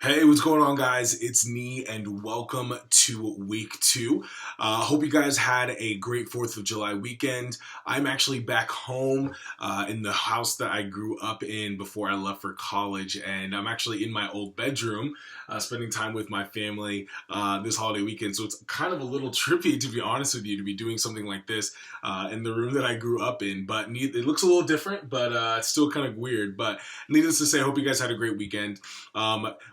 Hey, what's going on, guys? It's me, and welcome to week two. Hope you guys had a great 4th of July weekend. I'm actually back home in the house that I grew up in before I left for college, and I'm actually in my old bedroom spending time with my family this holiday weekend. So it's kind of a little trippy, to be honest with you, to be doing something like this in the room that I grew up in. But it looks a little different, but it's still kind of weird. But needless to say, I hope you guys had a great weekend.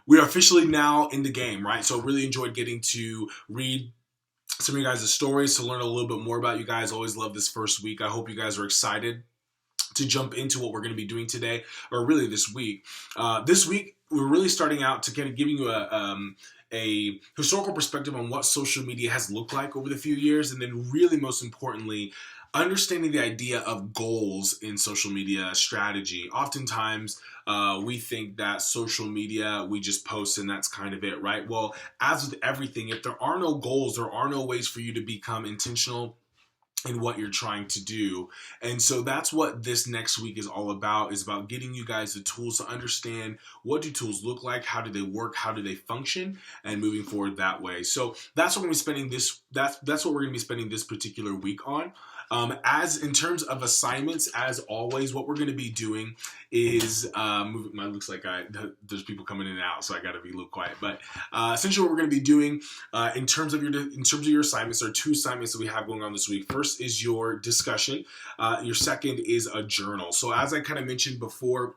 We are officially now in the game, right? So really enjoyed getting to read some of you guys' stories, to learn a little bit more about you guys. Always love this first week. I hope you guys are excited to jump into what we're going to be doing today, or really this week. This week, we're really starting out to kind of giving you a historical perspective on what social media has looked like over the few years, and then really most importantly, understanding the idea of goals in social media strategy. Oftentimes, we think that social media, we just post and that's kind of it, right? Well, as with everything, if there are no goals, there are no ways for you to become intentional in what you're trying to do. And so that's what this next week is all about, is about getting you guys the tools to understand what do tools look like, how do they work, how do they function, and moving forward that way. So that's what we're going to be spending that's what we're going to be spending this particular week on. As in terms of assignments, as always, what we're going to be doing is looks like there's people coming in and out, so I got to be a little quiet. But essentially, what we're going to be doing in terms of your assignments, there are two assignments that we have going on this week. First is your discussion. Your second is a journal. So as I kind of mentioned before,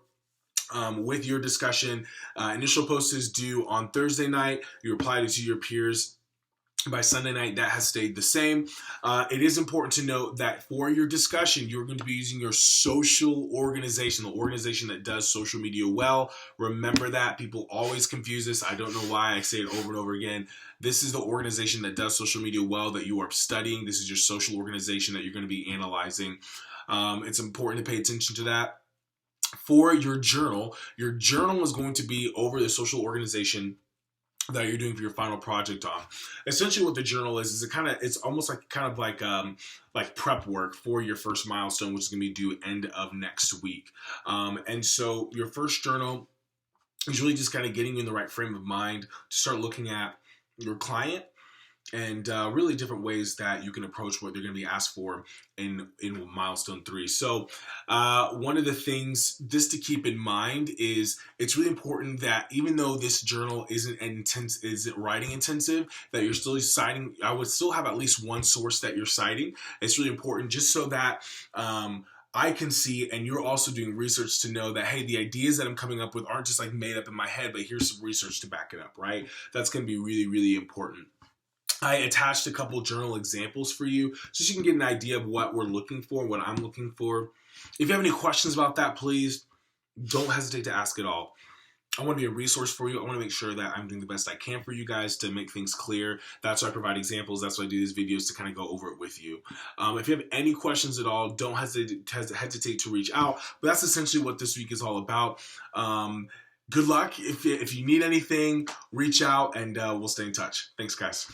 with your discussion, initial post is due on Thursday night. You reply to your peers by Sunday night. That has stayed the same. It is important to note that for your discussion, you're going to be using your social organization, the organization that does social media well. Remember that. People always confuse this. I don't know why I say it over and over again. This is the organization that does social media well that you are studying. This is your social organization that you're going to be analyzing. It's important to pay attention to that. For your journal is going to be over the social organization that you're doing for your final project on. Essentially what the journal is it's almost like prep work for your first milestone, which is going to be due end of next week. And so your first journal is really just kind of getting you in the right frame of mind to start looking at your client and really different ways that you can approach what they're going to be asked for in milestone 3. So one of the things just to keep in mind is it's really important that even though this journal isn't writing intensive, that you're still citing. I would still have at least one source that you're citing. It's really important just so that I can see, and you're also doing research to know that, hey, the ideas that I'm coming up with aren't just like made up in my head, but here's some research to back it up, right? That's going to be really, really important. I attached a couple journal examples for you so you can get an idea of what we're looking for, what I'm looking for. If you have any questions about that, please don't hesitate to ask at all. I want to be a resource for you. I want to make sure that I'm doing the best I can for you guys to make things clear. That's why I provide examples. That's why I do these videos, to kind of go over it with you. If you have any questions at all, don't hesitate to reach out. But that's essentially what this week is all about. Good luck. If you need anything, reach out and we'll stay in touch. Thanks, guys.